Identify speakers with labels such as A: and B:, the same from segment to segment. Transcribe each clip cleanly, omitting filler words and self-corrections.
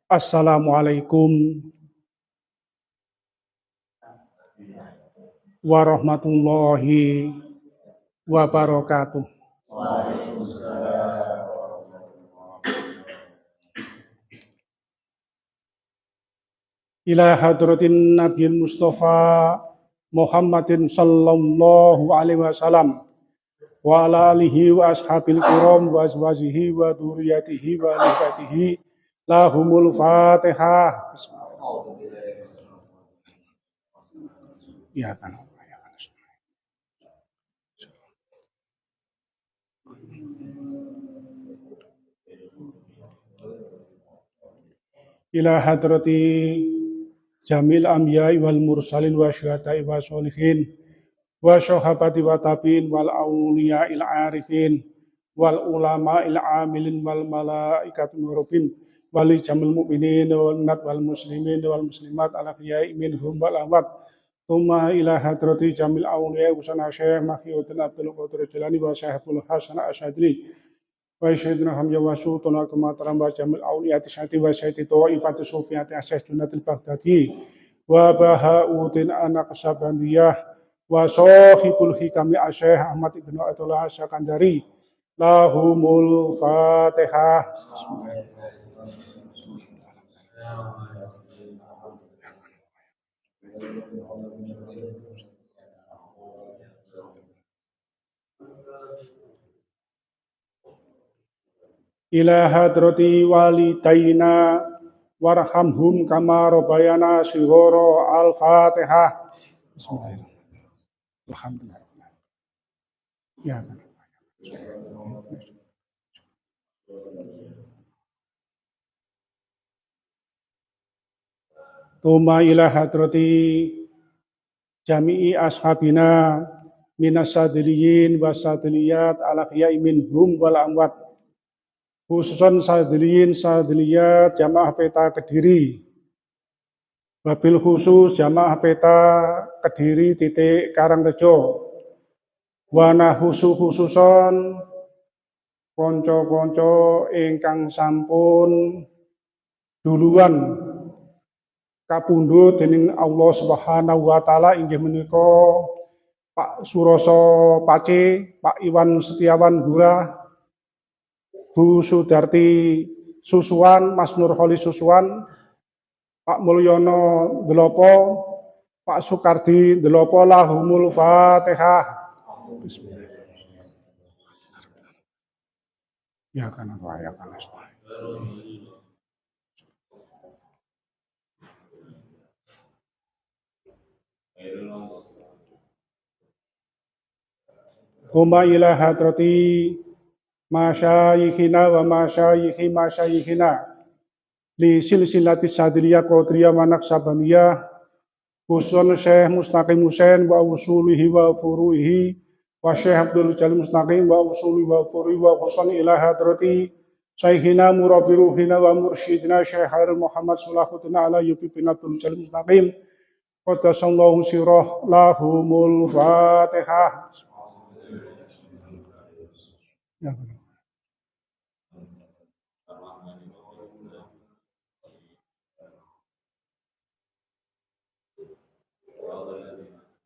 A: Assalamualaikum warahmatullahi wabarakatuh. Ila hadratin Nabiil Mustafa Muhammadin sallallahu alaihi wasallam wa ala alihi wa ashabil kiram wa azwajihi wa dzurriyyatihi wa alihatihi lahumul fatihah. Ya kan. Ila hadrati jamil anbiya'i wal mursalin wa syuhada'i wa sholihin wa syuhabati wa tabi'in wal awliya'il arifin wal ulama'il amilin wal malaikatul murubin wal jamil mu'minin wal minat wal muslimin wal muslimat ala khiyai minhum wal amwat thumma ila hadrati jamil awliya'i usana syekh Mahyuddin Abdul Qadir Jilani wa Syekhul Hasan Asyadili wa sayyidina Hamzah wa sultana kemataran wa jamil awliyati syati wa sayyidi ta'ifati sufiyati asyas dunatil baghdadi wa bahauddin anak sabandiyah wa sahibul hikami asyekh Ahmad ibnu Atullah Asyakandari lahumul fatihah. Ila hadrati walidaina warhamhum kama rabbayana shighara al-fatihah. Bismillahirrahmanirrahim. Alhamdulillah. Ya. Tuma ila hadrati jami'i ashabina minas sadriyin wasadriyat ala khiyai minhum wal amwat khususan sadriyin sadriyat jamaah peta Kediri wabil khusus jamaah peta Kediri titik Karangrejo wana khususon konco-konco ingkang sampun duluan kapundhut dening Allah Subhanahu wa taala inggih menika Pak Suroso Pace, Pak Iwan Setiawan Gura, Bu Sudarti Susuwan, Mas Nurholi Susuwan, Pak Mulyono Delopo, Pak Sukardi Delopo lahumul fatihah. Ya kan apa ya kan. Kuma ila hadrati masyayikhina wa masyayikhina li silsilati sadriyah qadriyah wa naqsabandiyah khususan Syekh Mustaqim Husain wa usulihi wa furu'ihi wa Syekh Abdul Jalil Mustaqim wa usulihi wa furu'ihi wa khususan ila hadrati Syekhina murabbiruhina wa mursyidina Syekh Harun Muhammad Salahuddin ala yubi bin Abdul Jalil Mustaqim qaddasallahu sirah lahumul fatihah. Ya.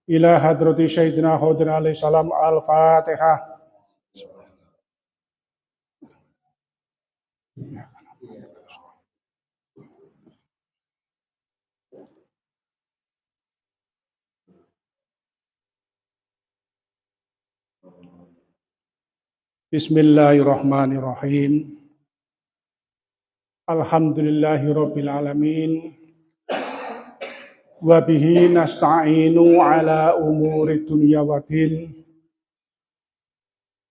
A: Ila hadrati Sayyidina Khadir alaihi salam al-fatihah. Bismillahirrahmanirrahim. Alhamdulillahirabbil alamin. Wa bihi nasta'inu ala umuri dunya waddin.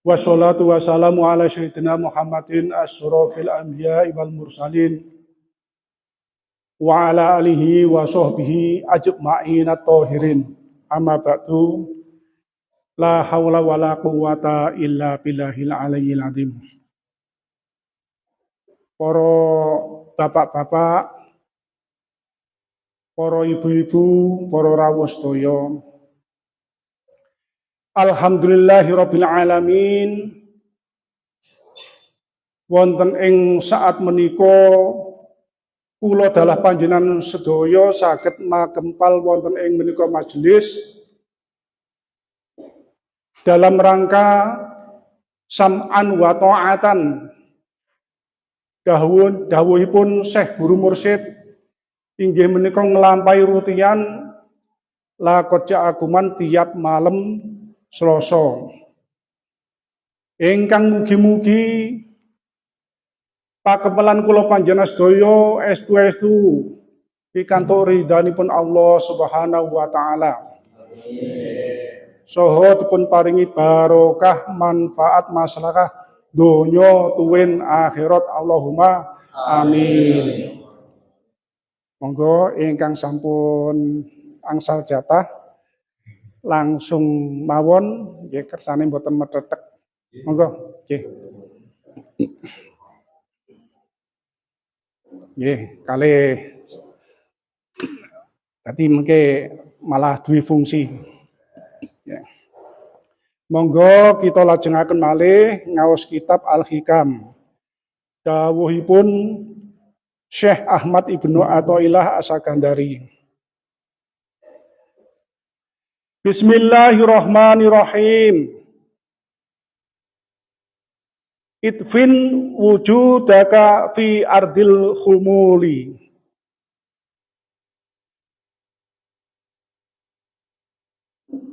A: Wassalatu wassalamu ala sayyidina Muhammadin asyrafil anbiya'i wal mursalin wa ala alihi wa sahbihi ajma'in at-tahirin. Amma ba'du. La haula wala quwwata illa billahil aliyyil azim. Para bapak-bapak, para ibu-ibu, para rawuh sedaya. Alhamdulillahirabbil alamin. wonten ing saat menika kula dalah panjenengan sedaya saged makempal wonten ing menika majelis dalam rangka sam'an wa ta'atan dawuhipun Syekh Guru Mursyid inggih menika nglampahi rutian lakot ja'akuman tiap malam Selasa ingkang mugi-mugi pakepelan kula panjenengan sedaya estu-estu pikantuk ridhanipun Allah Subhanahu wa taala. Saha dipun paringi barokah manfaat maslahah donya tuwin akhirat Allahumma amin. Monggo ingkang sampun angsal jatah langsung mawon nggih kersane mboten metetek. Monggo nggih. Nggih, kalih dadi mengke malah duwe fungsi. Ya. Monggo kita lajengaken malih ngaos kitab Al-Hikam. Dawuhipun Syekh Ahmad Ibnu Athaillah As-Sakandari. Bismillahirrahmanirrahim. Idfin wujudaka fi ardil khumuli.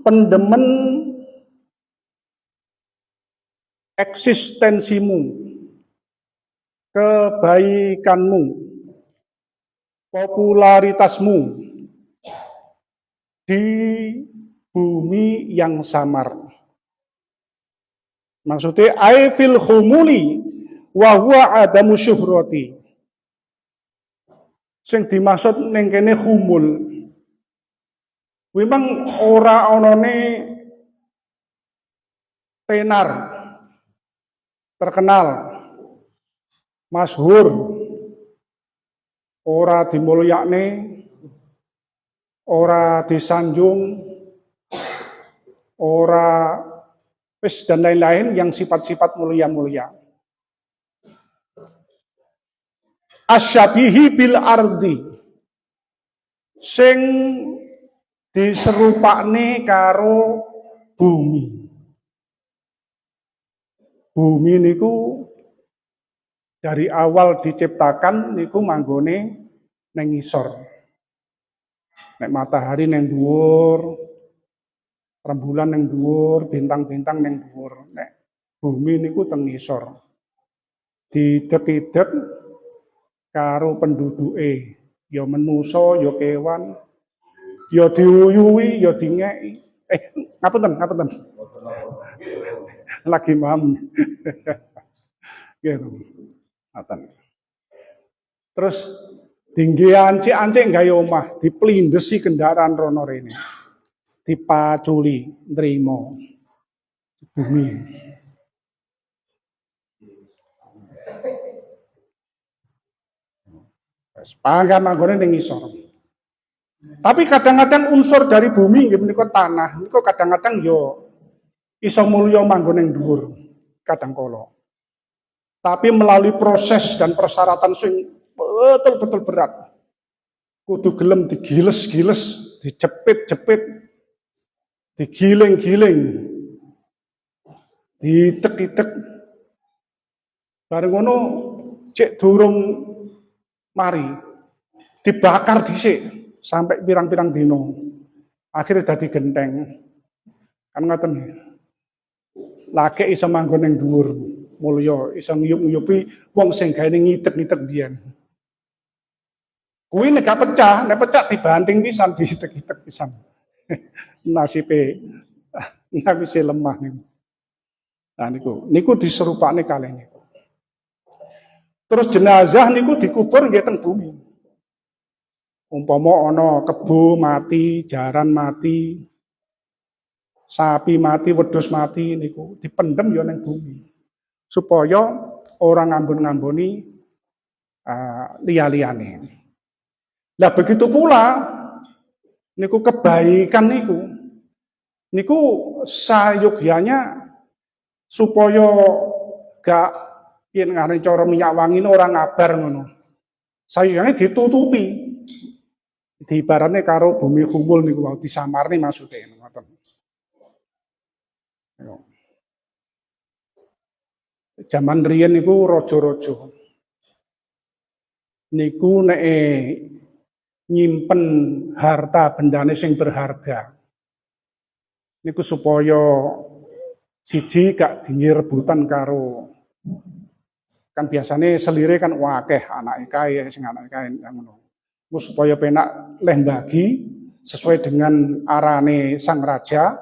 A: Pendemen eksistensimu, kebaikanmu, popularitasmu di bumi yang samar. Maksudnya ai fil khumuli wa huwa adamu syuhrati. Sing dimaksud ning kene khumul. Memang ora onone tenar terkenal masyhur ora dimulyakne ora disanjung ora wis dan lain-lain yang sifat-sifat mulia-mulia. Asyabihi bil ardi sing diserupakne karo bumi. Bumi niku dari awal diciptakan niku manggone neng ngisor. Nek matahari neng dhuwur, rembulan neng dhuwur, bintang-bintang neng dhuwur. Nek bumi niku teng ngisor. Didek-idek karo penduduke, ya manusa, ya kewan, ya diuyuwi, ya dingeki. Ngapunten. Lagi mam. Gitu. Ngaten. Terus tinggi ancik-ancik gawe omah, diplindesi kendaraan rono rene. Dipaculi nrimo bumi. Wes pangkat manggone ning ngisor. Tapi kadang-kadang unsur dari bumi nggih menika tanah, niku kadang-kadang yo iso mulya manggon ning dhuwur kadang kala. Tapi melalui proses dan persyaratan sing betul-betul berat. Kudu gelem digiles-giles, dijepit-jepit, digiling-giling, ditek-itek. Bareng ngono cek durung mari dibakar dhisik sampai pirang-pirang dino. Akhirnya dadi genteng. Kan ngoten. Lagi iso manggon ning dhuwur mulya, iso ngiyup-ngiyupi wong sing gaene ngitek-ngitek biyen. Kuwi nek pecah dibanting pisan, diitek-itek pisan. Nasibe lemah niku. Nah niku diserupakne kalih niku. Terus jenazah niku dikubur nggih teng bumi. Umpama ana kebo mati, jaran mati, sapi mati, wedhus mati niku dipendem ya ning bumi. Supaya orang ngambun-ngambuni liya-liyane. Lah begitu pula niku kebaikan niku sayogyanya supaya gak Yen ngarani cara minyak wangi ora ngabar ngono. Sayangane ditutupi. Diibaratne karo bumi kumul niku wau disamarne maksude ngoten. Zaman riyen niku raja-raja. Niku nek nyimpen harta bendane sing berharga. Niku supaya siji gak dingi rebutan karo kan biasanya selire kan wakeh anake kae sing anake kae ngono. Niku supaya penak leh bagi sesuai dengan arane sang raja.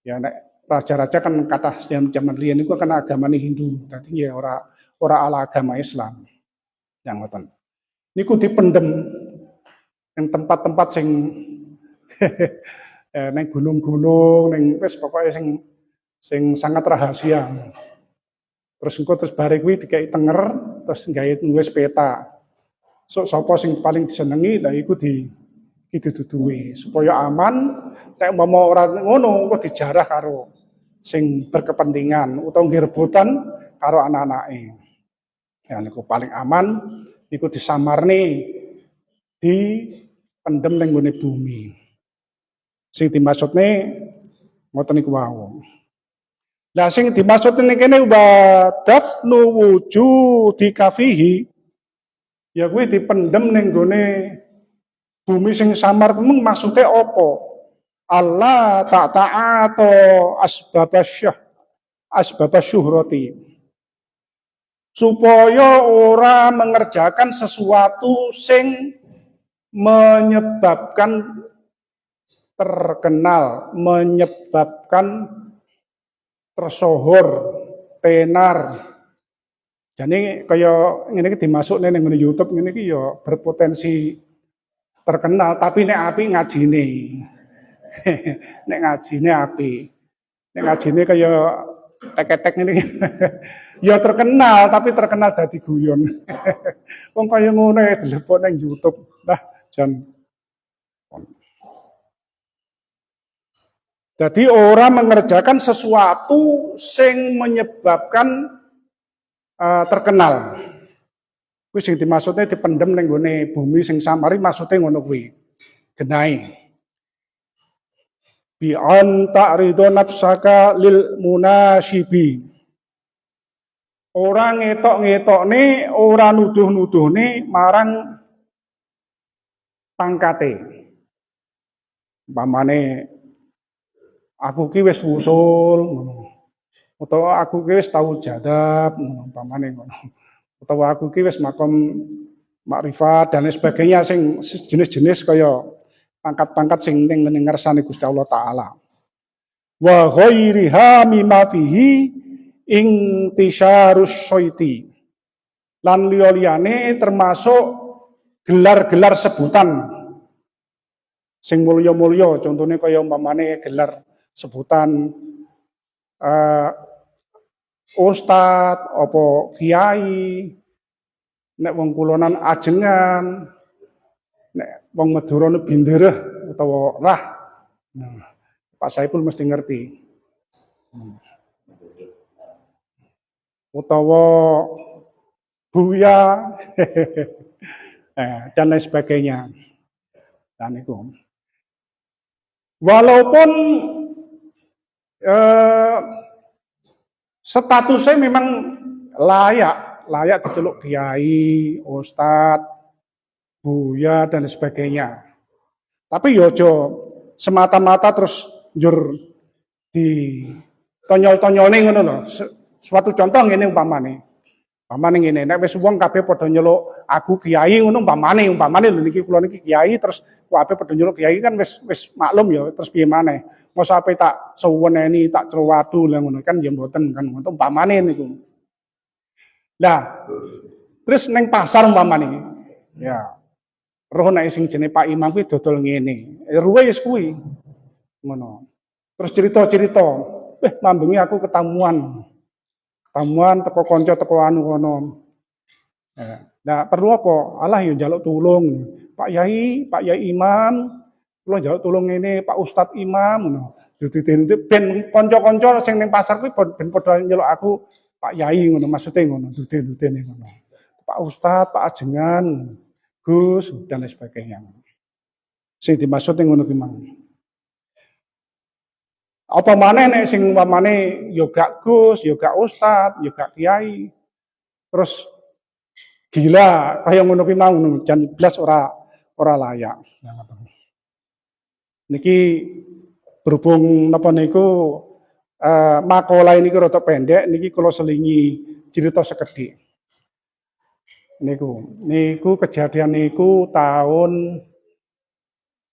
A: Ya nek raja-raja kan kathah zaman riyen niku kan agamane Hindu. Dadi ya ora ala agama Islam. Yang ngoten. Niku dipendem yang tempat-tempat sing neng gunung-gunung, neng wis pokoknya sing sangat rahasia. Terus engko terus bare kuwi dikai tenger, terus gawe nulis peta. Sapa sing paling disenengi lha iku dituduhi supaya aman. Nek umpama ora ngono engko dijarah karo sing berkepentingan utawa nggih rebutan karo anak-anake. Ya niku paling aman niku disamarne di pendem ning nggone bumi. Sing dimaksudne ngoten niku wau. Lah sing dimaksud ning kene wa dafnu wujudi kafihi ya kuwi dipendem ning nggone bumi sing samar kuwi maksude apa? Allah tak ta'ato asbabasyuhrati. Supaya ora mengerjakan sesuatu sing menyebabkan terkenal, menyebabkan tersohor, tenar. Jadi kaya ngene iki dimasukne ning YouTube ngene iki ya berpotensi terkenal tapi nek api ngajine. Nek ngajine api. Nek ngajine kaya tek-tek ngene iki. Ya terkenal tapi terkenal dadi guyon. Wong kaya ngono dilepok ning YouTube. Lah jan jadi orang mengerjakan sesuatu sing menyebabkan terkenal. Kuwi sing dimaksudnya dipendem ning gone bumi sing samari maksudnya ngono kuwi. Genahe. Bi an ta'ridu nafsaka lil munasyibi. Ora ngetok-ngetokne, ora nuduh-nuduhne marang pangkate. Umpamane aku ki wis wusul ngono. Utawa aku ki wis tau jadab ngono umpamane ngono. Utawa aku ki wis makom makrifat dan lain sebagainya sing jenis-jenis kaya pangkat-pangkat sing ning ngersane Gusti Allah taala. Wa ghairiha mimma fihi intisyarus syaiti. Lan liya-liyane termasuk gelar-gelar sebutan sing mulya-mulya contohnya kaya umpamane gelar sebutan ustad apa kiai nek wong kulonan ajengan nek wong Madura bindereh utawa rah Pak Saipul mesti ngerti utawa buya dan lain sebagainya dan itu walaupun statusnya memang layak diceluk kiai, ustad, buya dan sebagainya. Tapi yojo semata-mata terus njur di tonyol-tonyol ning ngono lho. Suatu contoh ngene umpamane. Umpamane ngene, nek wis wong kabeh padha nyeluk aku kiai ngono umpamane lho niki kula niki kiai terus kabeh padha nyeluk kiai kan wis maklum ya terus piye maneh. Mosok ape tak suweneni tak cerwadu lha ngono kan ya mboten kan ngono umpamane niku. Lah terus ning pasar umpamane ya roh nek sing jenenge Pak Imam kuwi dodol ngene. Ruwe wis kuwi. Ngono. Terus cerita-cerita, mambengi aku ketemuan teko kanca teko anu kono. Nah, perlu apa? Allah yo njaluk tulung. Pak Yai Imam, kula njaluk tulung ngene, Pak Ustadz Imam ngono. Dadi ben kanca-kanca sing ning pasar kuwi ben padha nyeluk aku Pak Yai ngono maksudnya ngono, dute-dutene ngono. Pak Ustadz, Pak Ajengan, Gus dan lain sebagainya. Sing dimaksud ngono ki mang. Apa maneh nek sing umpamane ya gak Gus, ya gak Ustadz, ya gak Kiai. Terus gila kaya ngono ki mau jan blas ora layak. Niki berhubung napa niku makalah ini rada pendek niki kula selingi cerita sekedhik. Niku kejadian niku tahun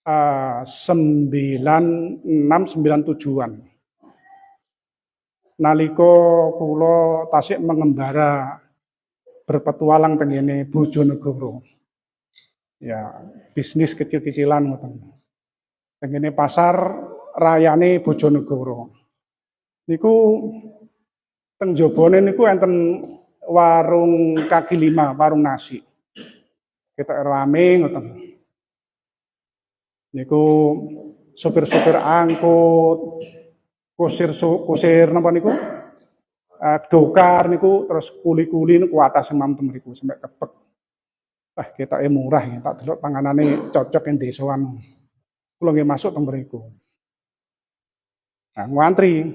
A: 96-97-an. Nalika kula tasik mengembara berpetualang tengene Bojonegoro. Ya, bisnis kecil-kecilan ngoten. Tengene pasar rayane Bojonegoro. Niku teng jabane niku enten warung kaki lima, warung nasi. Kita rame ngoten. Niku sopir-sopir angkut, kusir napa niku? Dokar niku terus kuli-kuli niku atas mantem mriku sampai kepek. Kita murah ya, tak delok panganane cocok ing desaan. Kula nggih masuk teng mriku. Nah, ngantri.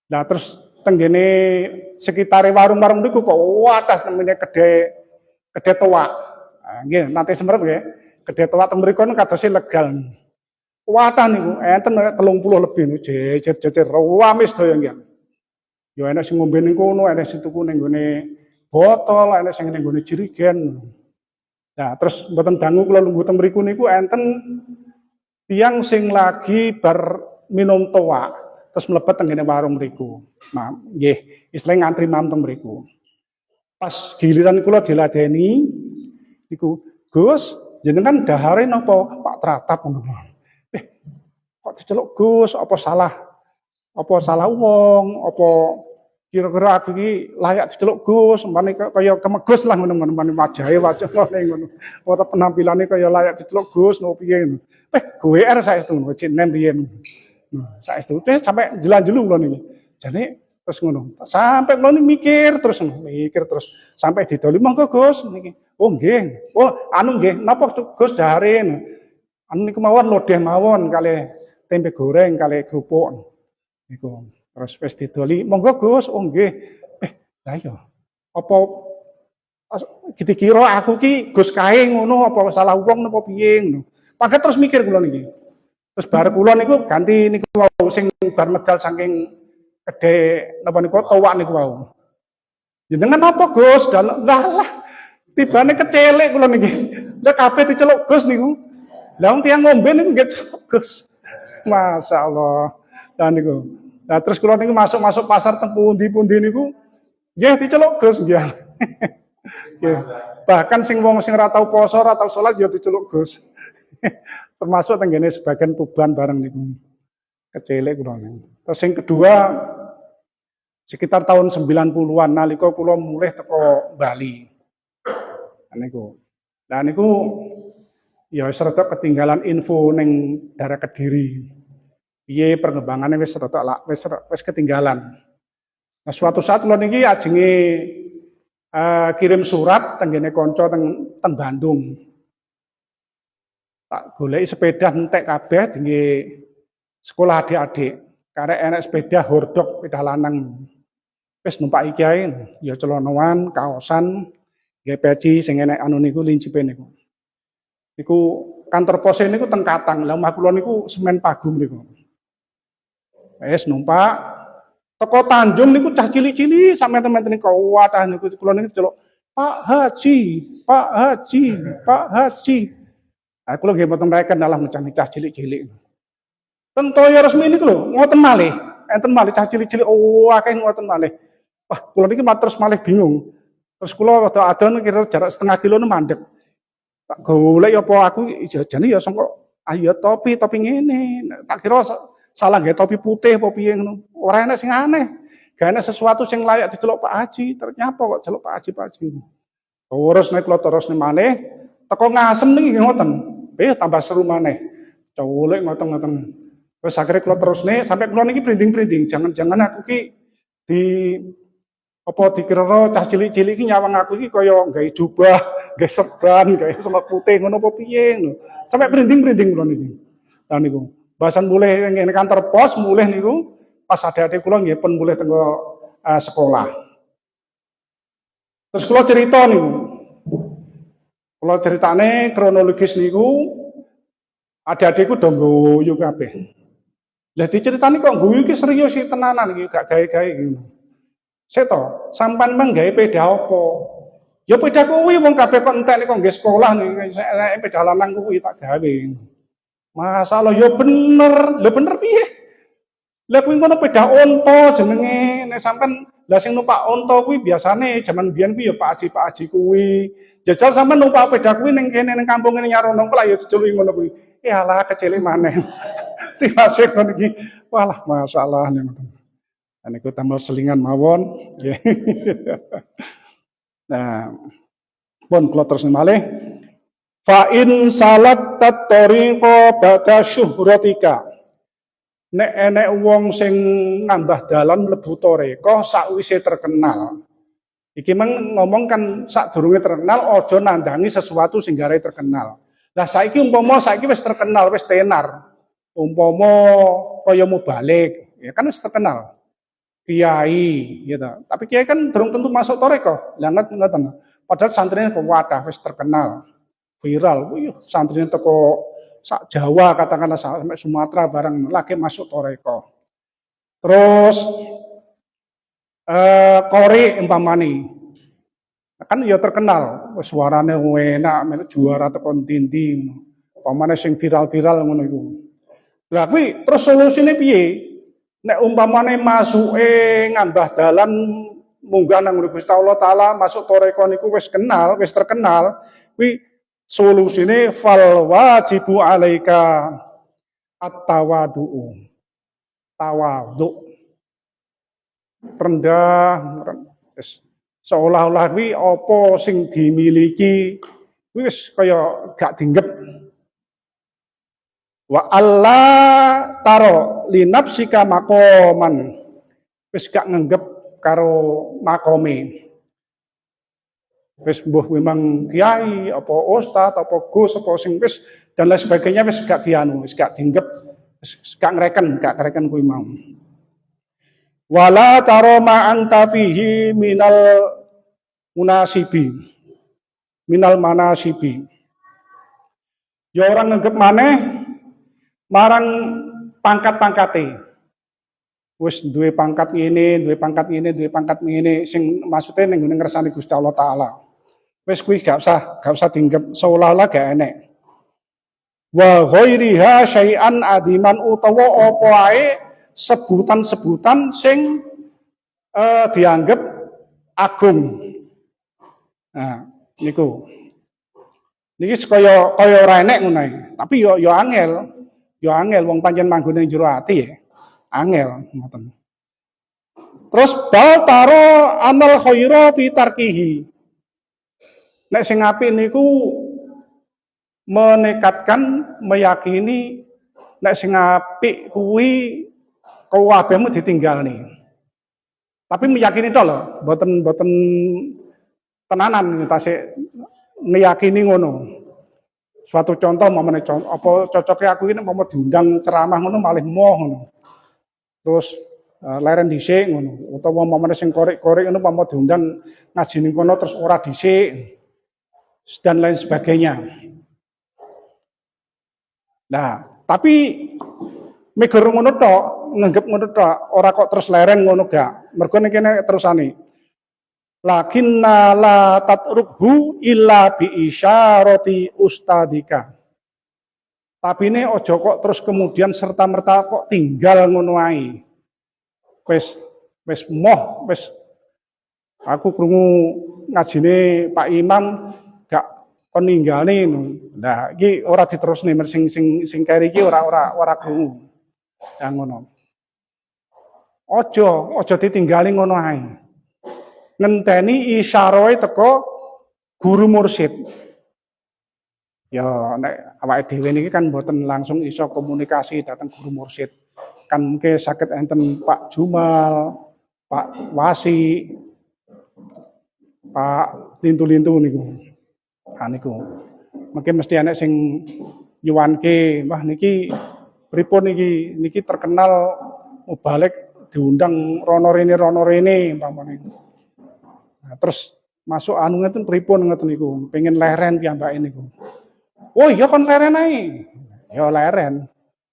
A: Nah, terus tenggene sekitare warung-warung niku kok wadah temene kedhe toak. Nah, nggih, nanti semerep nggih. Kedhe toak teng mriku kadose legal. Wadah niku enten 30 lebih niku jejer-jejer rame sedaya nggih. Ya enak sing ngombe ning kono, enak sing tuku ning gone botol, enak sing ning gone jerigen. Nah, terus mboten dangu kula lungguh teng mriku niku enten tiyang sing lagi bar minum toak, terus mlebet teng ngene warung mriku. Nah, nggih, istilahnya ngantri mam teng mriku. Pas giliran kula diladeni niku, Gus, jenengan dahare napa Pak Tratap ngono. Kok diceluk Gus, apa salah? Apa salah wong, apa kira-kira aku iki layak diceluk Gus, umpamane kaya kemegus lah ngono-ngono, wajahe wajah ngono. Apa penampilane kaya layak diceluk Gus nopo piye ngono. GWR saestu ngono, cinen riyen. Nah, saestu sampai jelan-jelu kula niki. Jane terus ngono. Sampai kula mikir terus sampai didoli monggo Gus niki. Oh nggih. Oh anu nggih, napa Gus dahare? Anu niku mawon lodeh mawon kalih tempe goreng kalih kerupuk niku. Terus wis didoli, monggo Gus, oh nggih. Lah iya. Apa dikira aku ki Gus kae ngono apa salah wong napa piye ngono. Pakai terus mikir kula niki. Terus bar kula niku ganti niku wau sing bar medal saking gedhe napa niku towak niku wau. Jenengan apa Gus? Lah tibane kecelek kula niki. Lah kabeh diceluk Gus niku. Lah wong tiyang ngombe niku nggih celuk Gus. Masyaallah. Lah niku. Nah terus kula niku masuk pasar teng pundi-pundi niku nggih diceluk Gus nggih. Nggih. Bahkan sing wong sing ora tau poso, ora tau salat ya diceluk Gus. Termasuk tenggene sebagian Tuban bareng niku. Kecelek kula niku. Terus yang kedua sekitar tahun 90-an nalika kula mulih teko Bali. Niku. Nah niku ya wis rada ketinggalan info ning daerah Kediri. Piye perkembangannya wis ketinggalan. Nah, suatu saat kula niki ajenge kirim surat tenggene kanca teng Bandung. Tak goleki sepeda entek kabeh dingge sekolah adik-adik. Karek enek sepeda hordok, sepeda lanang. Wis numpak iki ae, ya celanawan, kaosan, nggih peci sing enek anu niku lincipe niku. Niku kantor pos niku teng Katang. Lah omah kula niku Semen Pagung niku. Wis numpak teko Tanjung niku cah cilik-cilik sampe temen-temen niku wadah niku kula niku celuk Pak Haji, Pak Haji, Pak Haji. Nah kula nggih mboten reken dalah cah cilik-cilik. Teng toya resmi niku lho, ngoten malih. Enten malih cah cilik-cilik akeh ngoten malih. Wah, kula niki terus malih bingung. Terus kula rada adon kira jarak setengah kilo mandek. Tak golek apa aku jajane ya sangka ayo topi ngene. Tak kira salah nggih topi putih apa piye ngono. Ora enak sing aneh. Gak enak sesuatu sing layak diceluk Pak Haji. Ternyata kok celuk Pak Haji, Pak Haji. Terus nek kula terus malih teko Ngasem niki ngoten. Tambah seru maneh. Colek ngoten-ngoten. Terus akhirnya kula terusne sampai kula niki prinding-prinding. Jangan-jangan aku ki Apa dikira cah cilik-cilik iki nyawang aku iki kaya gawe jubah, gawe serban, gawe selok putih ngono apa piye ngono. Sampai merinding-merinding kula niki. Lah niku. Bahasan mulih ngene kantor pos mulih niku pas adik-adik kula nggih pun mulih teng sekolah. Terus kula cerita niku. Kula ceritane kronologis niku adik-adikku do ngguyu kabeh. Lah diceritani kok guyu iki serius iki tenanan iki gak gawe-gawe ngono. Seto, sampan meng gawe peda apa? Ya peda kuwi wong kabeh kok entek kok nggih sekolah niki peda lanang kuwi tak gawe. Masalah ya bener, lho bener piye? Lah kuwi ngono peda onto jenenge nek sampean lah sing numpak onto kuwi biasane jaman biyen kuwi ya Pak Haji kuwi. Jajal sampean numpak peda kuwi ning kene ning kampung ngene Nyarono kok ya dijuluki ngono kuwi. Alah kecil maneh. Tiwase ngono iki. Walah masalah niku. Niku tambah selingan mawon. Nah, pun kula terus malih. Fa in salat tatoriqo ba'da syuhratika. Nek enek wong sing nambah dalan mlebu toreko sakwise terkenal. Iki ngomong kan sadurunge terkenal aja nandangi sesuatu sing gare terkenal. Lah saiki umpama saiki wis terkenal, wis tenar. Umpama kaya mubalik, ya kan wis terkenal. Kiai gitu. Tapi kiai kan belum tentu masuk toreko. Lah ngoten. Padahal santrinya kok wadah wis terkenal. Viral. Wih, santrinya teko sak Jawa katakanlah sampai Sumatera bareng lagi masuk toreko. Terus Kori umpamane. Kan ya terkenal, suarane enak, juara teko ndi-ndi. Umpamane sing viral-viral ngono iku. Lah kuwi terus solusine piye? Nek umpamane masuke ngambah dalan munggah nang Gusti Allah taala masuk toreko niku wis kenal, wis terkenal, kuwi solusine fal wajibu alaika at-tawadhu. Tawadhu. Rendah, seolah-olah kuwi apa sing dimiliki kuwi wis kaya gak dinggep. Wa Allah taro linapsika makoman wis gak nganggep karo makome wis mbuh memang kiai apa ustaz apa gus apa sing wis dan lain sebagainya wis gak dianu wis gak dinggep wis gak ngreken kuwi mau wala taro ma anta fihi minal manasibi ya orang nganggep maneh marang pangkat-pangkate. Wis duwe pangkat ngene, duwe pangkat ngene sing maksude ning ngene ngersani Gusti Allah taala. Wis kuwi gak usah dinggep seolah-olah gak enek. Wa ghairiha syai'an adiman utawa apa ae sebutan-sebutan sing dianggep agung. Nah, niku. Niki kaya ora enek ngono ae. Tapi yo angel. Ya angel wong pancen manggon ning jero ati ya. Angel ngoten. Terus bal taro amal khaira fi tarkihi. Nek sing apik niku menekatkan meyakini nek sing apik kuwi kabehmu ditinggalne. Tapi meyakini to lho, mboten tenanan tasik meyakini ngono. Suatu contoh mamane apa cocoke aku ini mau diundang ceramah ngono malih moh ngono. Terus leren dhisik ngono utawa mamane sing korek-korek ngono mau diundang ngaji ning kono terus ora dhisik dan lain sebagainya. Nah, tapi meger ngono tok, nganggep ngono tok, ora kok terus lereng ngono gak. Mergo ning kene terusane lakinna la tatrukhu illa bi isyarati ustadika. Tapi ini ojo kok terus kemudian serta-merta kok tinggal ngono ae. Wis moh, wis aku krungu ngajine Pak Imam gak kon ninggalne ngono. Nah, iki ora diterusne sing keri iki ora krungu. Ya ngono. Ojo ditinggali ngono ae. Ngenteni isyarahe teko guru mursyid. Ya nek awake dhewe niki kan mboten langsung iso komunikasi dateng guru mursyid. Kan mungkin saged enten Pak Jumal, Pak Wasi, Pak lintu-lintu niku. Niku. Mungkin mesti anak sing nyuwanke, wah niki pripun niki terkenal balik diundang rono rene umpamane. Nah, terus masuk anu ngeten pripun ngeten niku, pengen leren piyambake niku. Oh iya kon leren ae. Ya leren.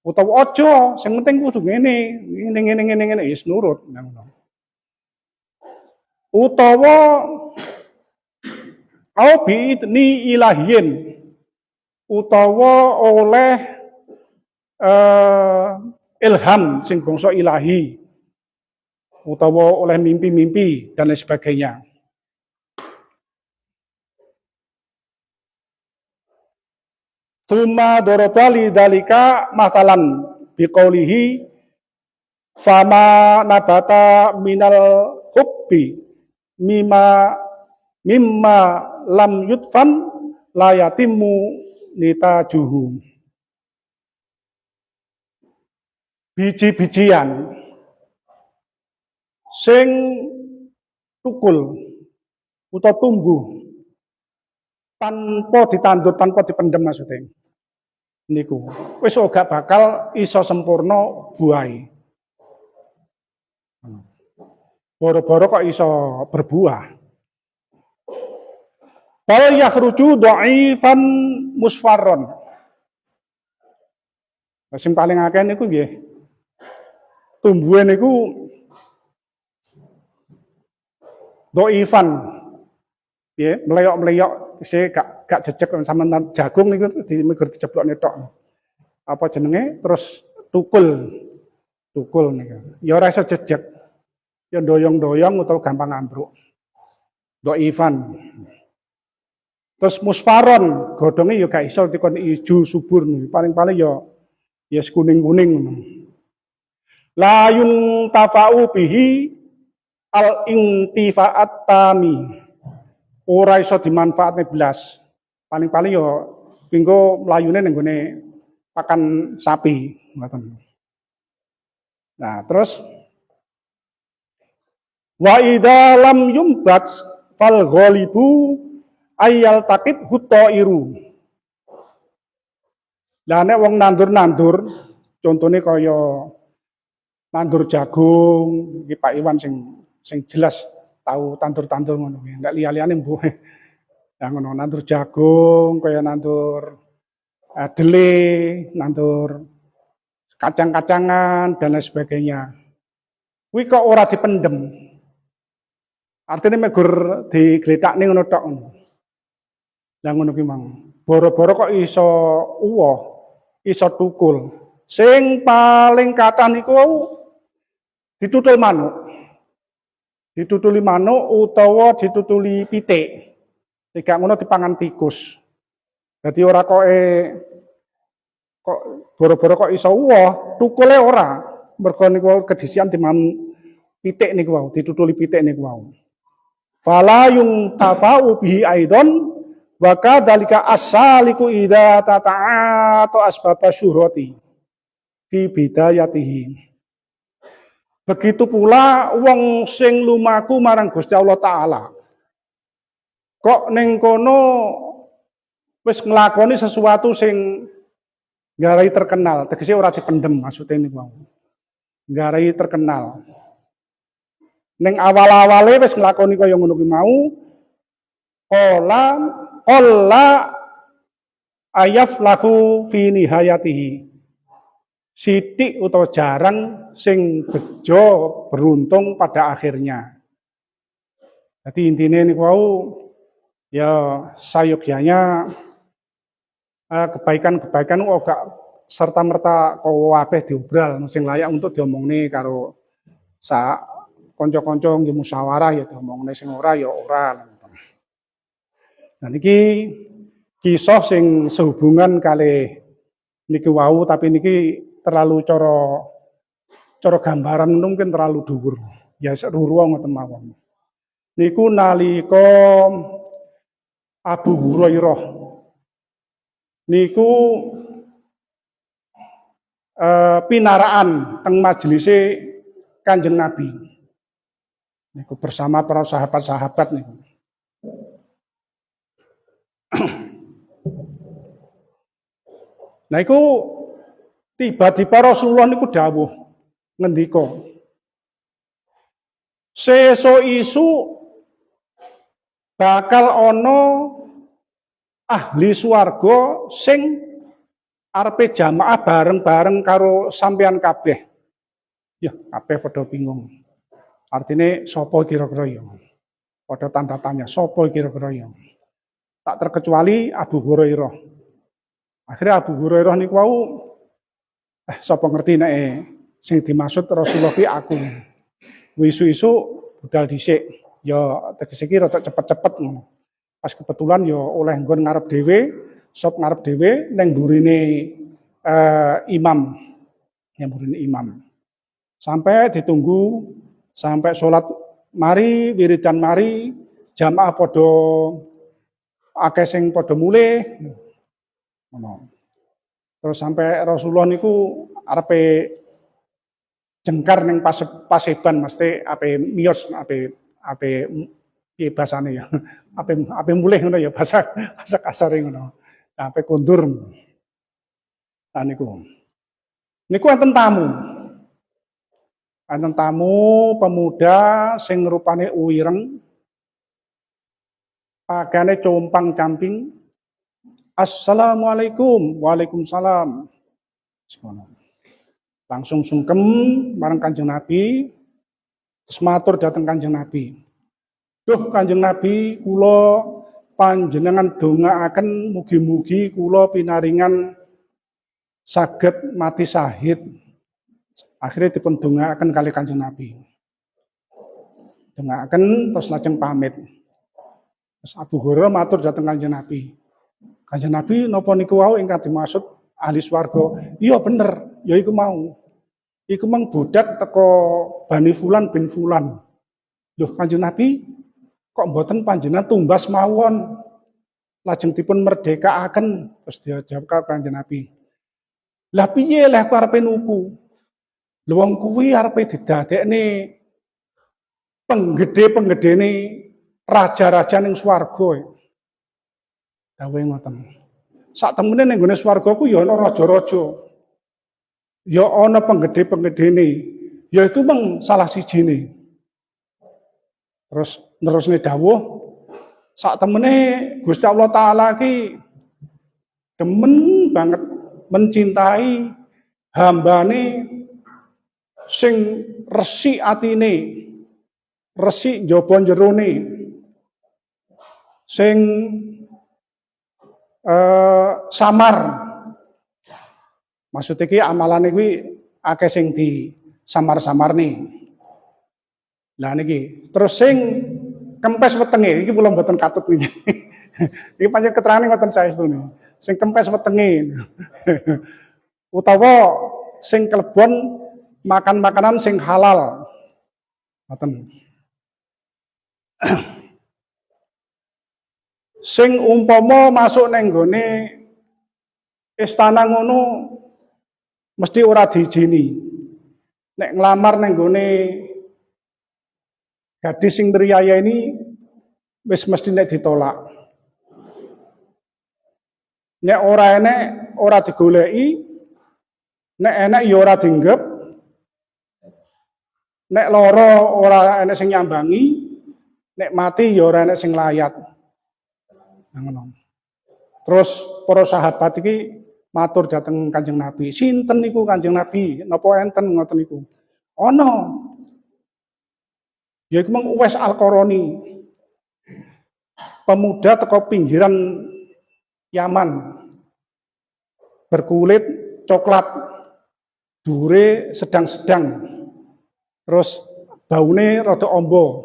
A: Utawa aja, sing penting kudu ngene wis nurut. Utawa au bi'idni ilahiyin utawa oleh ilham sing bangsa ilahi utawa oleh mimpi-mimpi dan lain sebagainya. Tuma dorobali dalika matalan biqaulihi fama nabata minal hubbi mimma lam yutfan layatimmu nitajuhu. Biji-bijian sing tukul utawa tumbuh tanpa ditandur, tanpa dipendem maksudnya. Niku wis ora bakal iso sempurna buahe. Boro-boro kok iso berbuah. Bal yakhruju dhaifan musfarron. Sing paling akeh niku nggih tumbuhe niku dhaifan. Nggih, meleyok-meleyok sih gak jejeg sama jagung niku dimegur diceblokne tok. Apa jenenge? Terus tukul niku. Ya ora iso jejeg. Ya doyong-doyong utawa gampang ambruk. Dhaifan. Terus musfaron, godhonge ya gak iso dikon ijo subur nih. Paling-paling ya kuning-kuning ngono. La yuntafa'u bihi al intifa'at tami. Ora iso dimanfaatne blas. Paling-paling ya pinggo mlayune ning gone pakan sapi ngoten. Nah, terus wa idza lam yumbat fal ghalibu ayal takit hutairu. Lah nek wong nandur-nandur, contone kaya nandur jagung, iki Pak Iwan sing jelas tahu tandur-tandur ngono kuwi. Nek liya-liyane mbuh. Lah ngono nandur jagung, kaya nandur dele, nandur kacang-kacangan dan lain sebagainya. Kuwi kok ora dipendem. Artinya megur digletakne ngono tok. Lah ngono ki mang. Boro-boro kok iso uwoh, iso tukul. Sing paling kathah niku ditutul manuk. Ditutuli manuk utawa ditutuli pitik. Tiga ngono dipangan tikus. Jadi ora kok boro-boro kok iso uwoh, tukule ora. Mergo niku kedisian diman pitik niku wau, ditutuli pitik niku wau. Fala yung tafa'u bihi aidon wa kadzalika as-saliku idza tata'atu asbaba syuhrati fi bidayatihi. Begitu pula wong sing lumaku marang Gusti Allah taala. Kok ning kono wis nglakoni sesuatu sing nggarai terkenal, tegese ora dipendem maksudnya niku wau. Nggarai terkenal. Ning awal-awale wis nglakoni kaya ngono kuwi mau, qala ayaf lahu fi nihayatihi. Sithik utawa jarang sing bejo beruntung pada akhirnya. Jadi intine niku wau ya sayogyanya kebaikan-kebaikan kok gak serta-merta kabeh diobral sing layak untuk diomongne karo kanca-kanca nggih musyawarah ya diomongne sing ora ya ora. Nah niki kisah sing sehubungan kali niki wau tapi niki terlalu cara gambaran mungkin terlalu dhuwur. Ya seru-ruang ngoten mawon. Niku nalika Abu Hurairah niku pinaraan teng majelise Kanjeng Nabi. Niku bersama para sahabat-sahabat niku. Nah iku tiba-tiba Rasulullah niku dawuh ngendika sesuk isu bakal ana ahli swarga sing arepe jamaah bareng-bareng karo sampean kabeh. Ya, kabeh padha bingung. Artine sapa kira-kira ya? Padha tanda tanya, sapa kira-kira ya? Tak terkecuali Abu Hurairah. Akhirnya Abu Hurairah niku wau sapa ngerti nek sing dimaksud Rasulullah ki aku. Isu-isu budal dhisik. Ya tegese ki rada cepet-cepet ngono. Pas kebetulan ya oleh nggon ngarep dhewe, sop ngarep dhewe ning burine imam. Yang burine imam. Sampai ditunggu sampai sholat mari wiridan mari jamaah padha akeh sing padha mulih. Ngono. Terus sampai Rasulullah niku arepe jengkar ning paseban mesti ape miyos ape piye basane ya. Ape mulih ngono ya bahasa kasare ngono. Ape kondur. Nah niku. Niku enten tamu. Enten tamu pemuda sing rupane uireng. Pakaiane compang-camping. Assalamualaikum. Waalaikumsalam. Langsung sungkem marang Kanjeng Nabi. Terus matur dhateng Kanjeng Nabi. Duh Kanjeng Nabi, kula panjenengan dongaaken mugi-mugi kula pinaringan saged mati syahid. Akhirnya dipun dongaaken kali Kanjeng Nabi. Dongaaken terus lajeng pamit. Terus Abu Hurairah matur dhateng Kanjeng Nabi. Kanjeng Nabi napa niku wau ingkang dimaksud ahli swarga? Iya bener, ya iku mau. Iku mang budak teko Bani Fulan bin Fulan. Loh Kanjeng Nabi kok mboten panjenengan tumbas mawon lajeng dipun merdekaaken. Terus dia jawab karo Kanjeng Nabi. Lah piye leh aku arepe nuku? Lha wong kuwi arepe didadekne penggede-penggedene raja-raja ning swarga. Dawe ngoten. Sak temene ning gone swarga ku ya ana raja-raja. Ya ana penggede-penggedene. Ya itu meng salah sijine. Terus nerusne dawuh sak temene Gusti Allah taala ki demen banget mencintai hambane sing resik atine, resik njaba jerone, sing samar. Maksudnya ki amalane kuwi akeh sing di samar-samarne. Lah niki, terus sing kempes wetenge iki kula mboten katut niki. Iki pancen keterangane ngoten saestune. Sing kempes wetenge. Utawa sing klebon makan makanan sing halal. Ngoten. Sing umpama masuk neng gone istana ngono mesti ora diijini. Nek nglamar neng gone gadis sing triyaya ini wis mesti nek ditolak. Nek ora enek ora digoleki, nek enek ya ora dinggep. Nek lara ora enek sing nyambangi, nek mati ya ora enek sing layat. Ngono. Terus para sahabat iki matur dhateng Kanjeng Nabi, "Sinten niku Kanjeng Nabi? Napa enten ngoten niku?" Ana. Yaiku meng Uwais Al-Qarani. Pemuda teko pinggiran Yaman. Berkulit coklat. Dure sedang-sedang. Terus baune rada amba.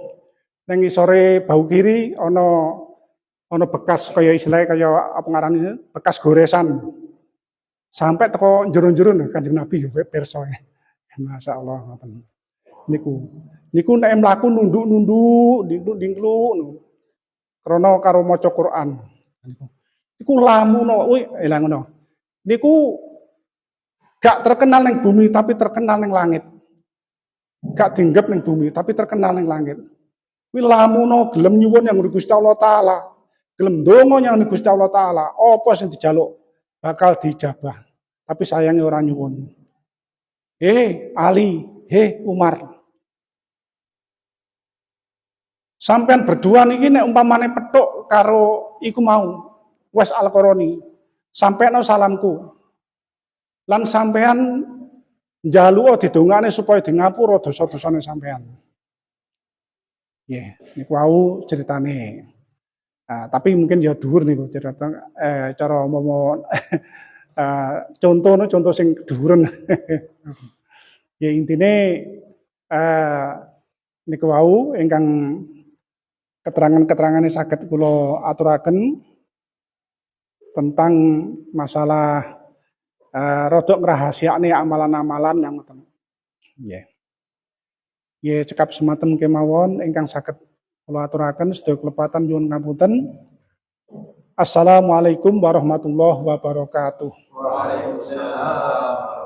A: Ning isore bau kiri ana bekas kaya istilahnya kaya apa ngarani bekas goresan. Sampai teko jero-jero Kanjeng Nabi yo pirsa. Masyaallah ngoten. Niku nek mlaku nunduk-nunduk, dingkluk. Krana karo maca Quran. Niku lamuno, elang ngono. Niku gak terkenal ning bumi tapi terkenal ning langit. Gak dinggep ning bumi tapi terkenal ning langit. Kuwi lamuno gelem nyuwun yang Gusti Allah taala. Gelem ndonga yang Gusti Allah taala, apa sing dijaluk bakal dijabah. Tapi sayangnya orang nyuwun. Ali, Umar. Sampean berdua niki nek umpamane petuk karo iku mau Wes Al-Qarani, sampeyan salamku. Lan sampean njaluk didongane supaya di ngapura dosa-dosane sampean. Nggih, niku wau ceritane. Nah, tapi mungkin ya dhuwur niku cerita cara momon contoh sing dhuwuren. Ya intine niku wau ingkang keterangan-keterangane saged kula aturaken tentang masalah rodok ngrahasiakne amalan-amalan yang ngoten. Nggih. Nggih cekap semanten kemawon ingkang saged kula aturaken sedaya kelepatan nyuwun ngapunten. Assalamualaikum warahmatullahi wabarakatuh.
B: Waalaikumsalam.